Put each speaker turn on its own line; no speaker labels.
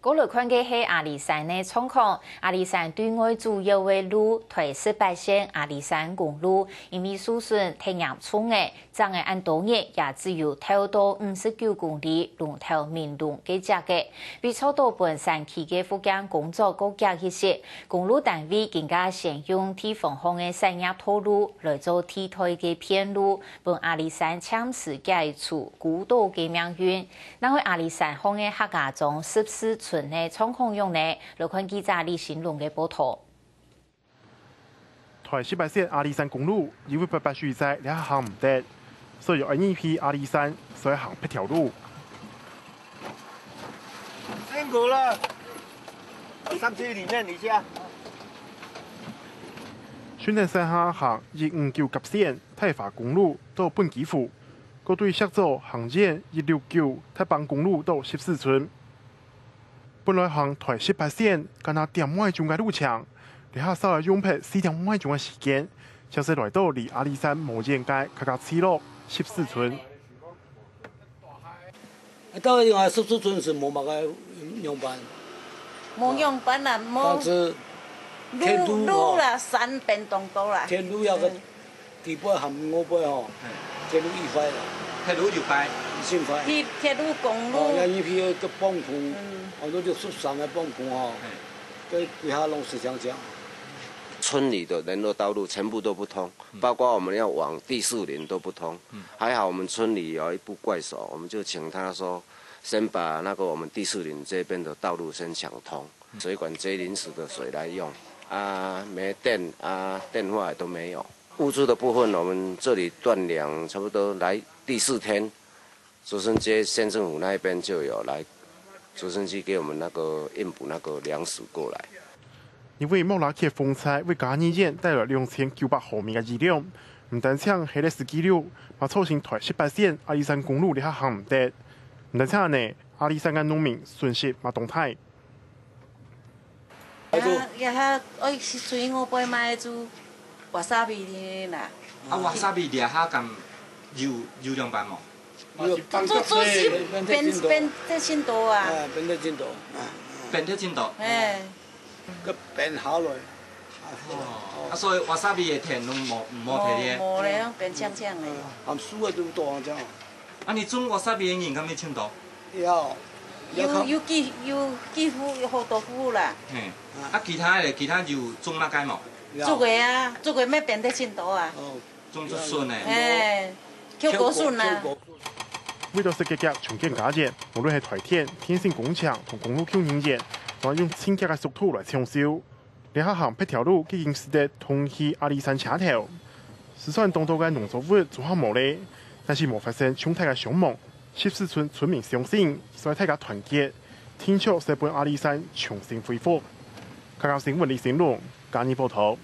过来看嘅係阿里山嘅狀況。阿里山對外主要嘅路台18線阿里山公路，因為受損太嚴重嘅，整個按多日也只有透到59公里，龍頭明龍嘅只嘅。比較多半山區嘅復建工作各加一些，公路單位更加先用地方項嘅山葉土路來做替代嘅片路，幫阿里山暫時解除孤島嘅命運。然後阿里山項嘅客家莊14村嘅狀況用呢，來看記者李新龍嘅報道。
台18線阿里山公路因為必須在兩行唔得，所以要一批阿里山所以行一條路。
辛苦了，上去裡面一下。
選定山下行159急線太華公路到本基府，嗰對石洲行線169太邦公路到14村。本來行台18線，干那點鐘嘅路程，你下稍微用撇4點鐘嘅時間，才是來到離阿里山無間街較較次落14村。
到另外14村是冇乜嘅用辦，
冇用辦啦，冇路啦，山變動多啦。
鐵路有個地半含5倍吼，鐵路2塊啦，鐵路2塊，2塊。
鐵路公路。
有一批個幫鋪，好多就受傷嘅幫鋪吼，跟其他攏是這樣講。
村里的聯絡道路全部都不通，包括我們要往第4林都不通。還好我們村里有一部怪手，我們就請他說，先把那個我們第4林這邊的道路先搶通，水管接臨時的水來用。沒電電話都沒有。物資的部分，我們這裡斷糧，差不多來第4天，竹升街縣政府那邊就有來竹升機給我們那個運補那個糧食過來。
因為莫拉克風災為加尼縣帶來2900毫米嘅熱量，唔單止係咧司機流，嘛造成台18線阿里山公路呢下行唔得。唔單止呢，阿里山嘅農民損失嘛動態。
也哈愛水我買買做瓦沙比的啦。
瓦沙比啲下咁要量辦冇？
做是變得真多啊！
變得真多，
變得真多。
個變好來。
所以瓦沙比嘅田攏冇提嘅。
冇咧，變嗆嗆嘅。
含樹嘅都多啊，這樣。
你種瓦沙比嘅人咁要簽到？
有幾戶有好多戶啦。
其他要種乜雞毛？
做過啊，做過咩變得真多啊？
種竹筍嘅。
挑果筍啊。
為到設計重建家園，無論係台鐵、天線工廠同公路橋營業，仲用清潔嘅速度來搶修。呢下行一條路已經使得通去阿里山車頭。雖然當地嘅農作物做好無咧，但是冇發生衝突嘅傷亡。14村村民相信，所以大家團結，天朝使本阿里山重新恢復。客家新聞李成龍，嘉義報道。